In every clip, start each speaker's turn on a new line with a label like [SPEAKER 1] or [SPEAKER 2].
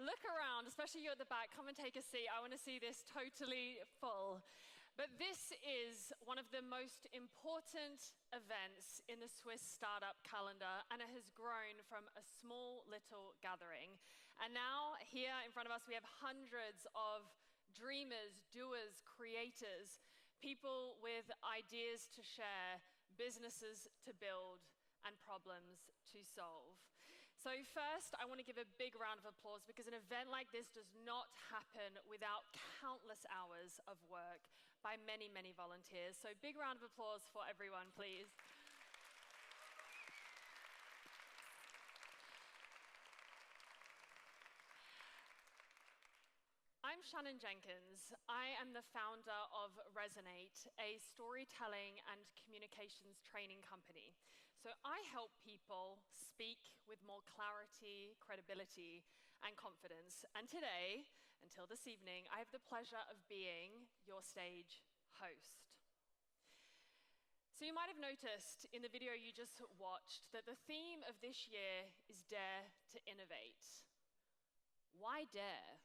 [SPEAKER 1] Look around, especially you at the back. Come and take a seat. I want to see this totally full. But this is one of the most important events in the Swiss startup calendar, and it has grown from a small little gathering. And now, here in front of us, we have hundreds of dreamers, doers, creators, people with ideas to share, businesses to build, and problems to solve. So first, I want to give a big round of applause because an event like this does not happen without countless hours of work by many, many volunteers. So big round of applause for everyone, please. I'm Shannon Jenkins. I am the founder of Resonate, a storytelling and communications training company. So I help people speak with more clarity, credibility, and confidence. And today, until this evening, I have the pleasure of being your stage host. So you might have noticed in the video you just watched that the theme of this year is Dare to Innovate. Why dare?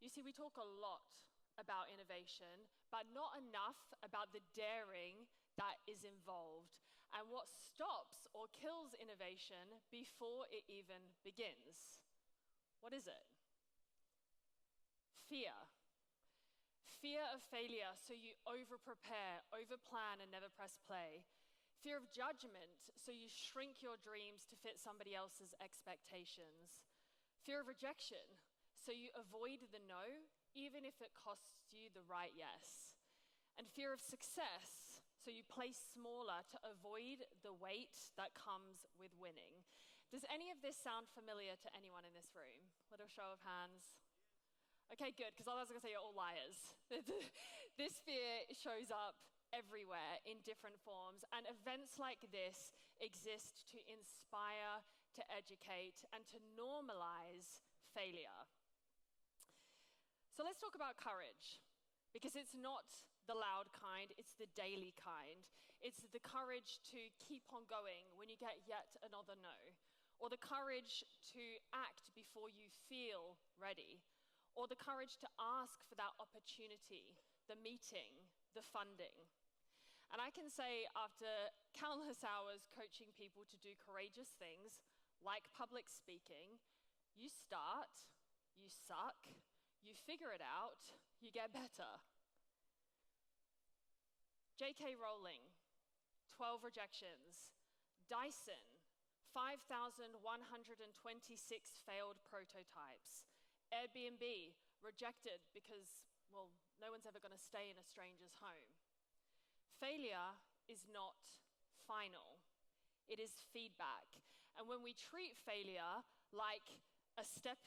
[SPEAKER 1] You see, we talk a lot about innovation, but not enough about the daring that is involved and what stops or kills innovation before it even begins. What is it? Fear. Fear of failure, so you over-prepare, over-plan, and never press play. Fear of judgment, so you shrink your dreams to fit somebody else's expectations. Fear of rejection, so you avoid the no, even if it costs you the right yes. And fear of success, so you play smaller to avoid the weight that comes with winning. Does any of this sound familiar to anyone in this room? Little show of hands. Okay, good, because otherwise I'm going to say you're all liars. This fear shows up everywhere in different forms, and events like this exist to inspire, to educate, and to normalize failure. So let's talk about courage, because it's not the loud kind, it's the daily kind. It's the courage to keep on going when you get yet another no, or the courage to act before you feel ready, or the courage to ask for that opportunity, the meeting, the funding. And I can say after countless hours coaching people to do courageous things, like public speaking, you start, you suck, you figure it out, you get better. J.K. Rowling, 12 rejections. Dyson, 5,126 failed prototypes. Airbnb, rejected because, well, no one's ever going to stay in a stranger's home. Failure is not final. It is feedback. And when we treat failure like a step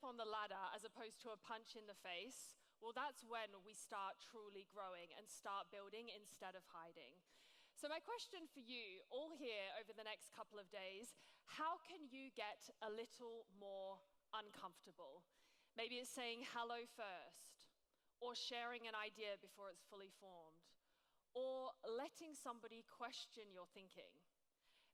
[SPEAKER 1] on the ladder as opposed to a punch in the face, well, that's when we start truly growing and start building instead of hiding. So my question for you all here over the next couple of days, how can you get a little more uncomfortable? Maybe it's saying hello first, or sharing an idea before it's fully formed, or letting somebody question your thinking.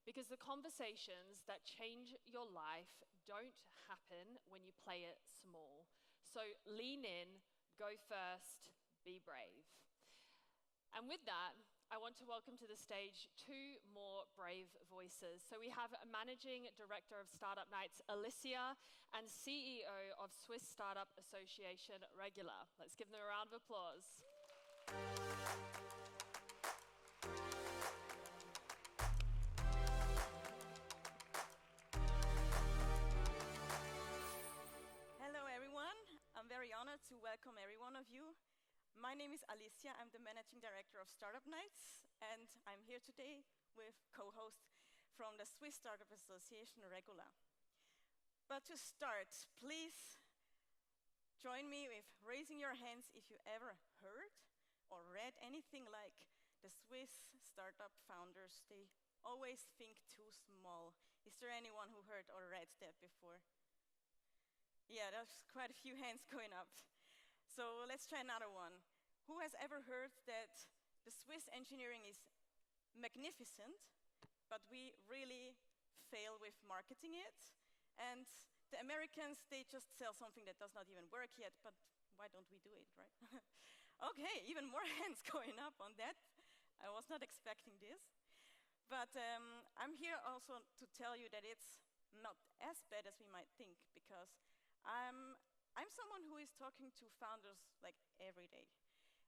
[SPEAKER 1] Because the conversations that change your life don't happen when you play it small. So lean in, go first, be brave. And with that, I want to welcome to the stage two more brave voices. So we have Managing Director of Startup Nights, Alyssia, and CEO of Swiss Startup Association, Regula. Let's give them a round of applause.
[SPEAKER 2] I'm very honored to welcome every one of you. My name is Alyssia. I'm the Managing Director of Startup Nights, and I'm here today with co-host from the Swiss Startup Association, Regula. But to start, please join me with raising your hands if you ever heard or read anything like the Swiss startup founders, they always think too small. Is there anyone who heard or read that before? Yeah, there's quite a few hands going up. So let's try another one. Who has ever heard that the Swiss engineering is magnificent, but we really fail with marketing it, and the Americans, they just sell something that does not even work yet, but why don't we do it, right? Okay, even more hands going up on that. I was not expecting this. But I'm here also to tell you that it's not as bad as we might think, because I'm someone who is talking to founders like every day.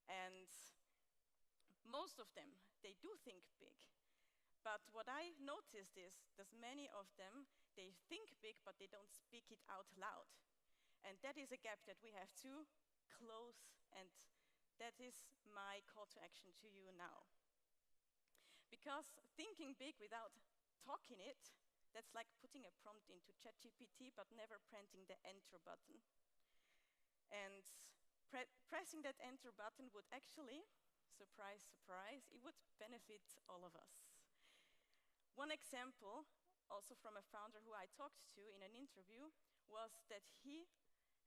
[SPEAKER 2] And most of them, they do think big. But what I noticed is there's many of them, they think big, but they don't speak it out loud. And that is a gap that we have to close, and that is my call to action to you now. Because thinking big without talking it, that's like putting a prompt into ChatGPT, but never pressing the enter button. And pressing that enter button would actually, surprise, surprise, it would benefit all of us. One example, also from a founder who I talked to in an interview, was that he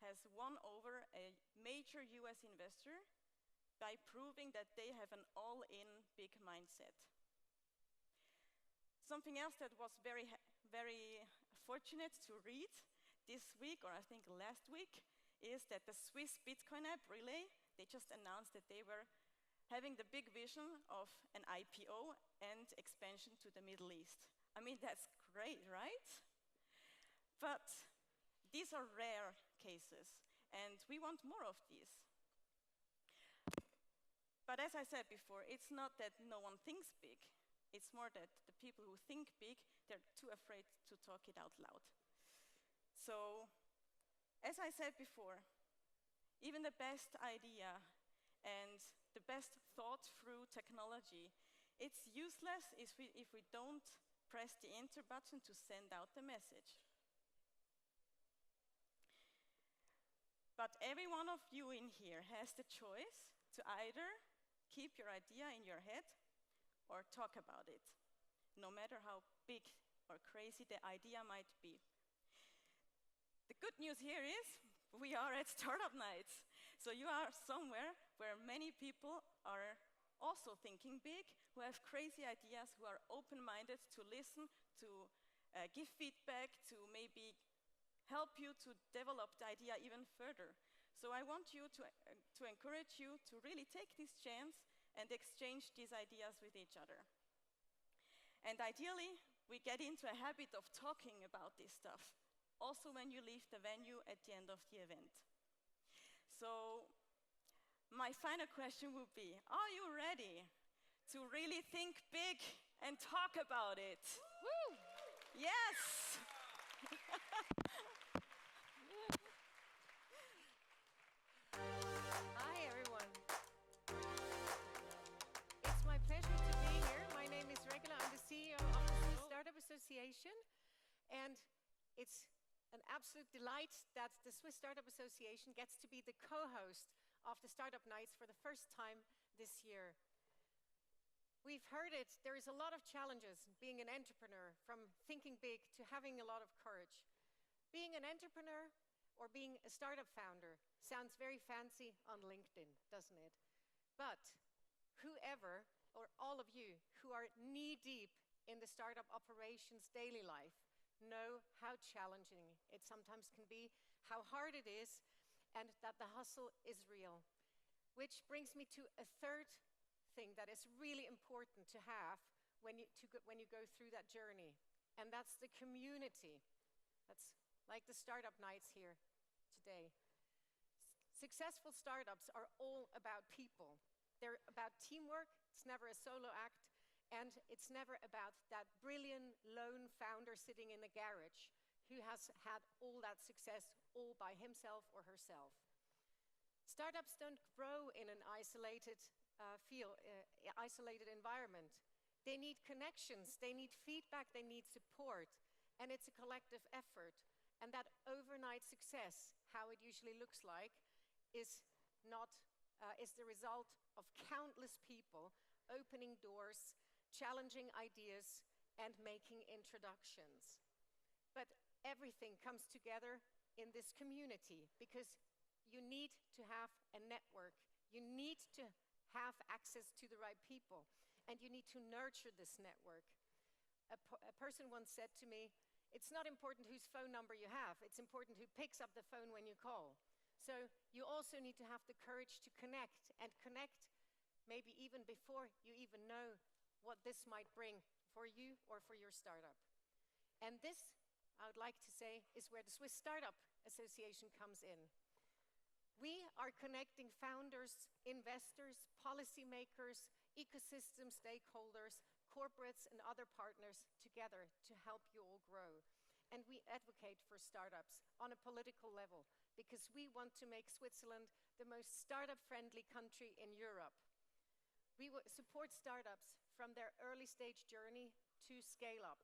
[SPEAKER 2] has won over a major US investor by proving that they have an all-in big mindset. Something else that was very fortunate to read this week, or I think last week, is that the Swiss Bitcoin app, Relay, they just announced that they were having the big vision of an IPO and expansion to the Middle East. I mean, that's great, right? But these are rare cases, and we want more of these. But as I said before, it's not that no one thinks big. It's more that the people who think big, they're too afraid to talk it out loud. So, as I said before, even the best idea and the best thought-through technology, it's useless if we don't press the enter button to send out the message. But every one of you in here has the choice to either keep your idea in your head or talk about it, no matter how big or crazy the idea might be. The good news here is we are at Startup Nights. So you are somewhere where many people are also thinking big, who have crazy ideas, who are open-minded to listen, to give feedback, to maybe help you to develop the idea even further. So I want you to encourage you to really take this chance and exchange these ideas with each other. And ideally, we get into a habit of talking about this stuff, also when you leave the venue at the end of the event. So my final question would be, are you ready to really think big and talk about it?
[SPEAKER 1] Woo!
[SPEAKER 2] Yes!
[SPEAKER 3] Hi, everyone. It's my pleasure to be here. My name is Regula. I'm the CEO of the Swiss Startup Association. And it's an absolute delight that the Swiss Startup Association gets to be the co-host of the Startup Nights for the first time this year. We've heard it, there is a lot of challenges being an entrepreneur, from thinking big to having a lot of courage. Being an entrepreneur or being a startup founder sounds very fancy on LinkedIn, doesn't it? But whoever, or all of you who are knee-deep in the startup operations daily life, know how challenging it sometimes can be, how hard it is, and that the hustle is real. Which brings me to a third thing that is really important to have when you go through that journey, and that's the community. That's like the Startup Nights here today. Successful startups are all about people. They're about teamwork. It's never a solo act. And it's never about that brilliant lone founder sitting in a garage who has had all that success all by himself or herself. Startups don't grow in an isolated isolated environment. They need connections, they need feedback, they need support, and it's a collective effort. And that overnight success, how it usually looks like, is the result of countless people opening doors, challenging ideas, and making introductions. But everything comes together in this community because you need to have a network. You need to have access to the right people, and you need to nurture this network. A person once said to me, It's not important whose phone number you have. It's important who picks up the phone when you call. So you also need to have the courage to connect, and connect maybe even before you even know what this might bring for you or for your startup. And this, I would like to say, is where the Swiss Startup Association comes in. We are connecting founders, investors, policymakers, ecosystem stakeholders, corporates and other partners together to help you all grow. And we advocate for startups on a political level because we want to make Switzerland the most startup-friendly country in Europe. We support startups from their early stage journey to scale up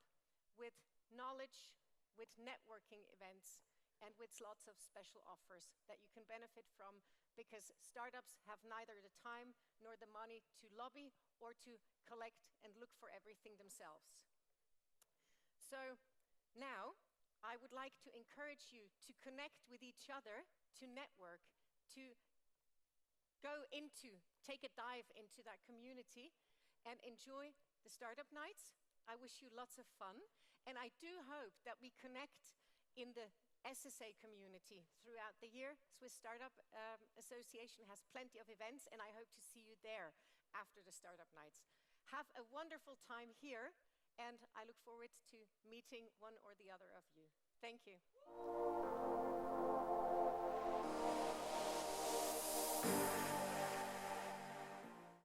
[SPEAKER 3] with knowledge, with networking events, and with lots of special offers that you can benefit from because startups have neither the time nor the money to lobby or to collect and look for everything themselves. So now I would like to encourage you to connect with each other, to network, to take a dive into that community and enjoy the startup nights. I wish you lots of fun, and I do hope that we connect in the SSA community throughout the year. Swiss Startup Association has plenty of events, and I hope to see you there after the startup nights. Have a wonderful time here, and I look forward to meeting one or the other of you. Thank you.